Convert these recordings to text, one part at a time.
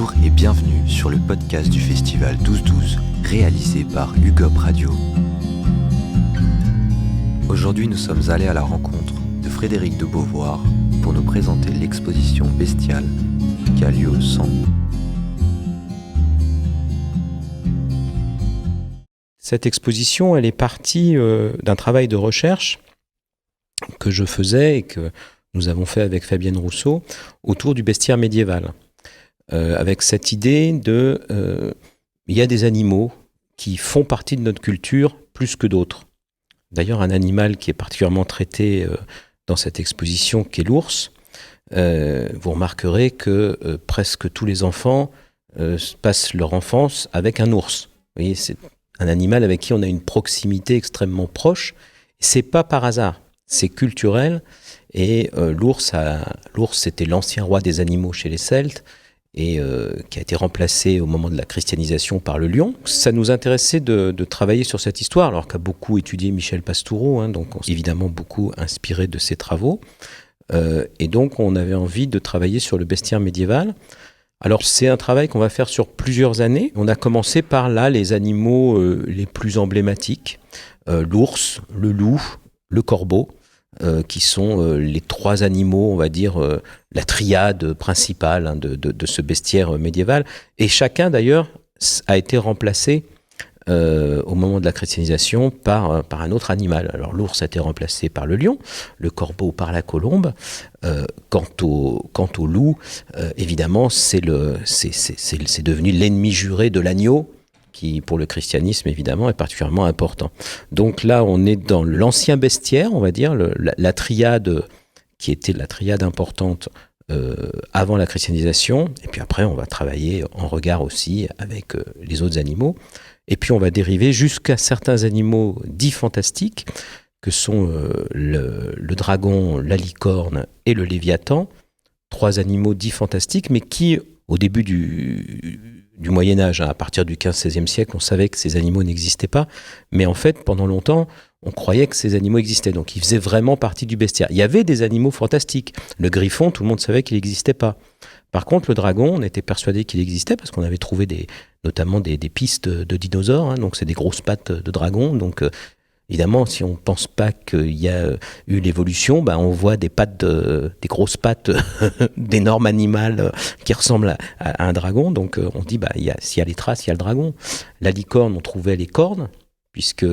Bonjour et bienvenue sur le podcast du Festival 12-12, réalisé par UGOP Radio. Aujourd'hui, nous sommes allés à la rencontre de Frédéric de Beauvoir pour nous présenter l'exposition Bestiale qui a lieu au Centre. Cette exposition, elle est partie d'un travail de recherche que je faisais et que nous avons fait avec Fabienne Rousseau autour du bestiaire médiéval. Avec cette idée de... il y a des animaux qui font partie de notre culture plus que d'autres. D'ailleurs, un animal qui est particulièrement traité dans cette exposition, qui est l'ours, vous remarquerez que presque tous les enfants passent leur enfance avec un ours. Vous voyez, c'est un animal avec qui on a une proximité extrêmement proche. C'est pas par hasard, c'est culturel. Et l'ours, c'était l'ancien roi des animaux chez les Celtes, et qui a été remplacé au moment de la christianisation par le lion. Ça nous intéressait de travailler sur cette histoire, alors qu'a beaucoup étudié Michel Pastoureau, donc on s'est évidemment beaucoup inspiré de ses travaux. Et donc on avait envie de travailler sur le bestiaire médiéval. Alors c'est un travail qu'on va faire sur plusieurs années. On a commencé par là les animaux les plus emblématiques, l'ours, le loup, le corbeau, qui sont les trois animaux, on va dire, la triade principale de ce bestiaire médiéval. Et chacun, d'ailleurs, a été remplacé au moment de la christianisation par un autre animal. Alors l'ours a été remplacé par le lion, le corbeau par la colombe. Quant au loup, évidemment, c'est devenu l'ennemi juré de l'agneau, qui, pour le christianisme, évidemment, est particulièrement important. Donc là, on est dans l'ancien bestiaire, on va dire, la triade qui était la triade importante avant la christianisation. Et puis après, on va travailler en regard aussi avec les autres animaux. Et puis, on va dériver jusqu'à certains animaux dits fantastiques, que sont le dragon, la licorne et le léviathan. Trois animaux dits fantastiques, mais qui, au début du Moyen-Âge, à partir du 15-16e siècle, on savait que ces animaux n'existaient pas. Mais en fait, pendant longtemps, on croyait que ces animaux existaient. Donc, ils faisaient vraiment partie du bestiaire. Il y avait des animaux fantastiques. Le griffon, tout le monde savait qu'il n'existait pas. Par contre, le dragon, on était persuadé qu'il existait parce qu'on avait trouvé notamment des pistes de dinosaures. Donc, c'est des grosses pattes de dragon. Donc, évidemment, si on ne pense pas qu'il y a eu l'évolution, on voit des grosses pattes d'énormes animaux qui ressemblent à un dragon. Donc on dit, s'il y a les traces, il y a le dragon. La licorne, on trouvait les cornes, puisque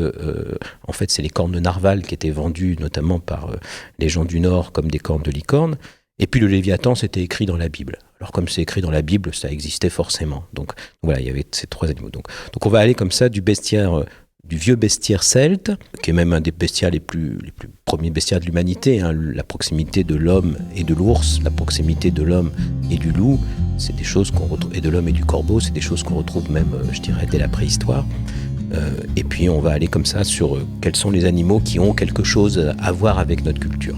en fait, c'est les cornes de narval qui étaient vendues notamment par les gens du Nord comme des cornes de licorne. Et puis le léviathan, c'était écrit dans la Bible. Alors comme c'est écrit dans la Bible, ça existait forcément. Donc voilà, il y avait ces trois animaux. Donc on va aller comme ça du bestiaire... du vieux bestiaire celte, qui est même un des bestiaires les plus premiers bestiaires de l'humanité, la proximité de l'homme et de l'ours, la proximité de l'homme et du loup, c'est des choses qu'on retrouve, et de l'homme et du corbeau, c'est des choses qu'on retrouve même, je dirais, dès la préhistoire. Et puis on va aller comme ça sur quels sont les animaux qui ont quelque chose à voir avec notre culture.